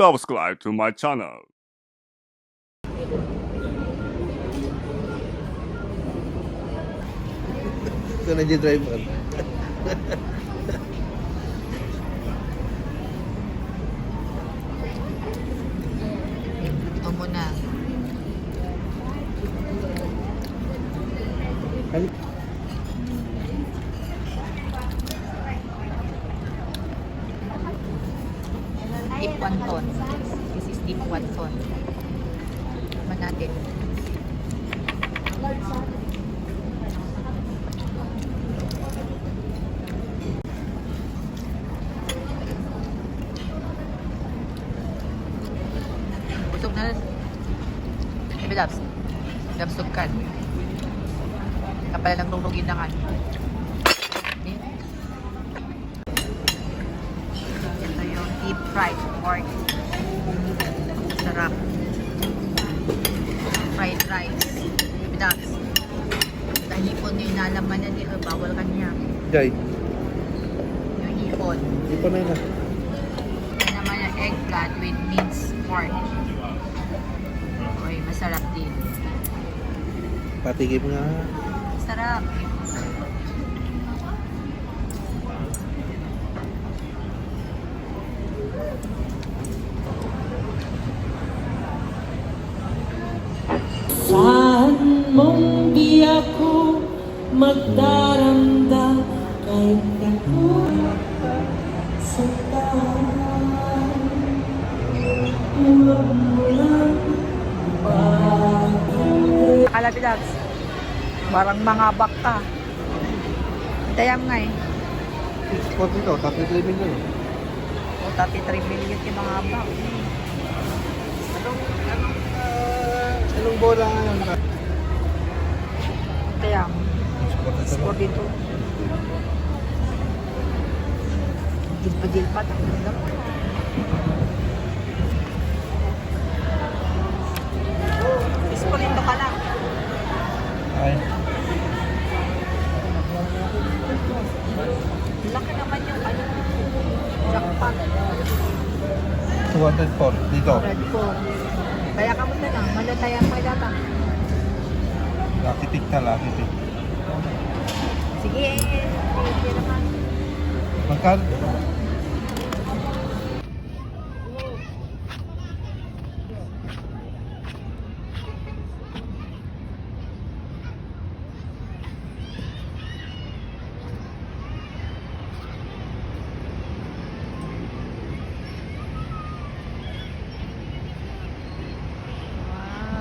subscribe to my channel. Ito na yung driver. Ito muna. Deep wonton. This is deep wonton. Tikman natin. Busog na. Maybe labs. Labsog ka. Kapala lang lulugin na kan. Ito yung deep fried pork. Sarap. Fried rice. Maybe labs. Dahil hipon yung inalaman niya, di bawal kanya. Jay, Yung hipon. hindi pa na yun ah. Yan naman yung egg cut with minced pork. Uy, masarap din. Patigim nga. Sarap. Saan mong di ako magdaranda kahit ako sa tahan. Mulang-mulang bakit Kalabidags. Barang mga baka. Dayam nga eh. Export ito, 33 million. O 33 million yung mga bak. Anong bola ngayon? Dayam. Export ito. Sport dito. Jilpa-jilpa. Tanggap. Ispolindo ka lang. Ay, Laki naman yung ano. Jackpot. 204 dito. Red po. Kaya ka mo na lang. Malatayang may data. Lucky pick ka, lucky pick. Sige. Sige naman. Magkano?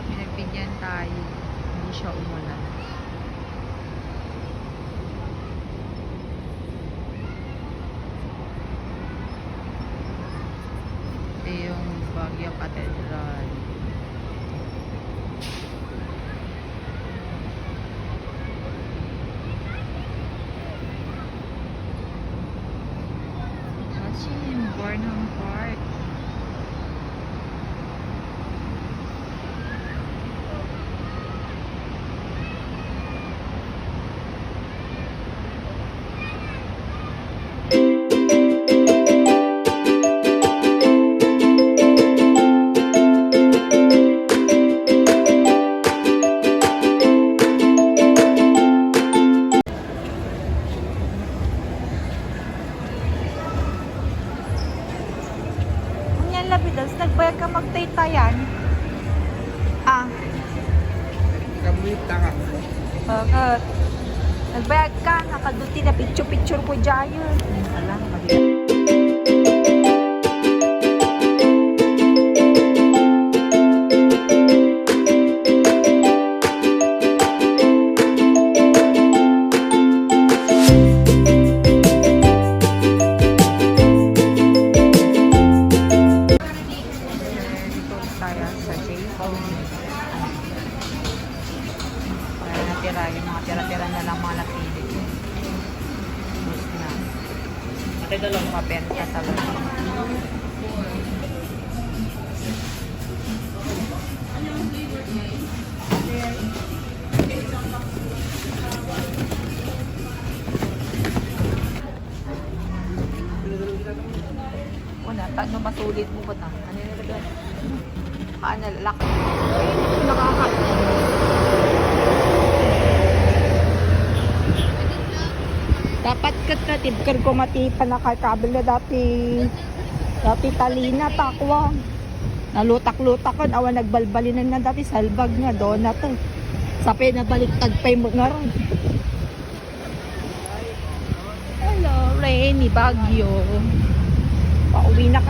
Pinagbigyan tayo. Hindi siya umulan. Ito yung Baguio Cathedral. Watching Bornholm Park. Labidas, nagbayad ka magtaytayan. Ah, Kamita ka. bakit? Nagbayad ka, nakaduti na picture-picture ko dyan. Alam, mali. Dito tayo sa J. Para natira, yung mga tira-tira na lang mga napili. Tapos na. Mapenta talaga. Ano masulit mo ba ta? Ano yung nilagyan? Ano, laki. Nakaka... Dapat katibkar ko matipan na kabel na dati talina, takwa. Nalutak-lutak ko, awan nagbalbalinan na dati, salbag nga, donut eh. Sabi na baliktad pa yung mga ron. Hello, rainy Baguio. Pauwi na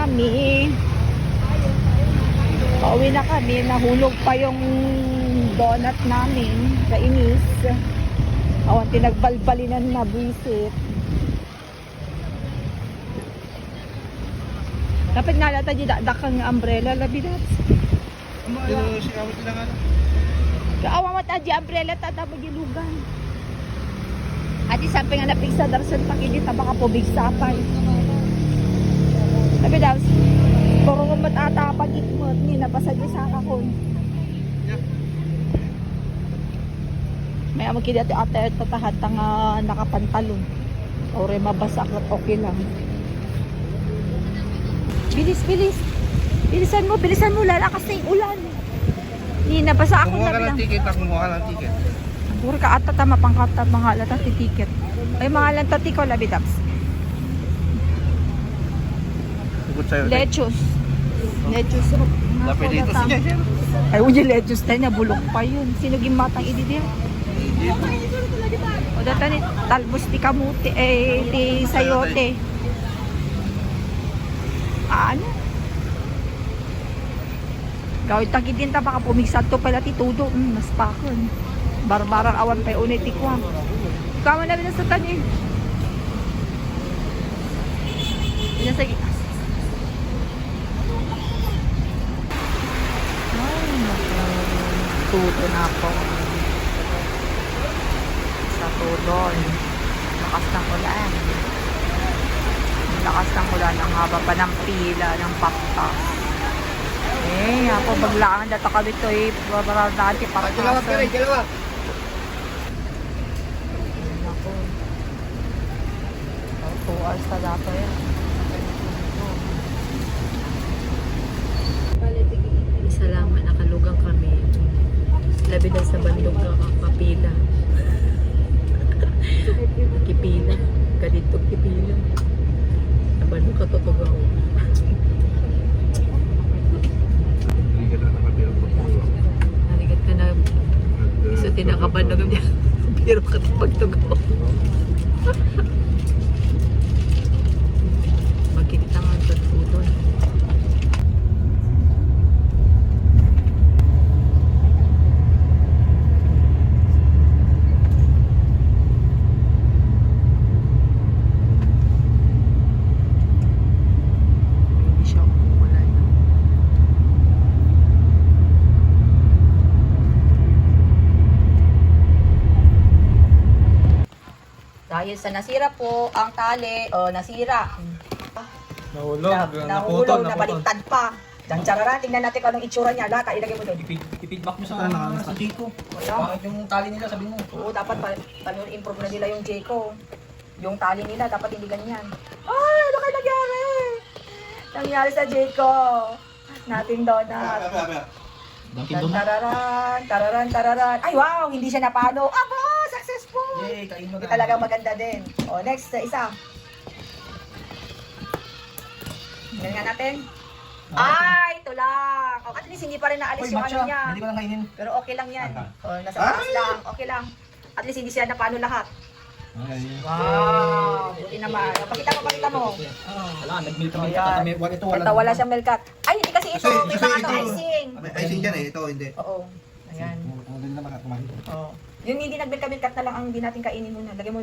kami. Nahulog pa yung donut namin sa inis. Awan tinagbalbalinan na buwisit. Dapat nga lata di dakang umbrella labi dat. Si awit lang ano. Kaawa mata di umbrella ta dapat di lugan. Adi sampai nga napigsa darsan pakidi ta baka pobig sapay. Labi daw. Puro ko matata pagikmot ni nabasa di sa akon. May amo kidi ate tatahat nga nakapantalon. Ore mabasa at okay lang. Bilis. Bilisan mo, lalakas na yung ulan. Hindi, nabasa ako Kumuha na ka ng bilang. ticket, kumuha ka ng ticket. Puro ka ata tama pangkata mga lata tiket. Ay mga lata tiko labi daps. Tugot sa'yo. Lettuce. Lapit dito siya. Ay, uji lettuce tayo na bulok pa yun. Sino gimatang idi diya? O data ni talbos ti kamuti ti sayote. Ano? Gawin tagitin ta baka pumigsad to pala ti tudo. Mas pakon. Barbarang awan pa unay ti kwam. Kaman na sa tanin. Ina sa gitas. Ay, tuto na po. Sa tudon. Lakas ng ulan. Lakas ng ulan. Ang haba pa ng pila ng pakpak. Ako baglaan data kami ito babarang dati Dalawa ka rin, dalawa. Ako. 2 hours na dato yan. Salamat, nakalugang kami. Labi daw sa bandog na kapila. Kipila. Ganito kipila. Sa bandog katutugaw. Naligat ka na. Iso tinakabandog niya. Pero katipagtugaw. Magkita nga sa tudon. Hindi siya wala na. Dahil sa nasira po ang tali, nasira. Nahulog, nabaliktad pa. Janjararan, tingnan natin kung anong itsura niya. Lata, ilagay mo doon. I-feedback mo sa Chico. Wala. Bakit yung tali nila, sabi mo? Oo, dapat improve na nila yung Jayco. Yung tali nila, dapat hindi ganyan. Ay, ano kayo nangyari? Nangyari sa Jayco. Nating donut. Tararan. Ay, wow, hindi siya napano. Aba, successful. Yay, kain mo Hindi talaga maganda din. O, next, isa. Tingnan nga natin. Ay, ito lang. O, at least hindi pa rin naalis Uy, yung matcha. ano niya. Hindi ko lang kainin. Pero okay lang yan. O, nasa taas lang. Okay lang. At least hindi siya napano lahat. Wow. Buti naman. O, pakita mo. Wala, nag-milk kami. Ayan. Ito, Ito, wala siyang melkat. Ay, hindi kasi ito. May Kasi mga ito. icing. May icing dyan eh, ito hindi. Oo. Ayan. Hindi na makakakumain. Oo. Yung hindi nag-milkat na lang ang hindi natin kainin muna. Lagyan mo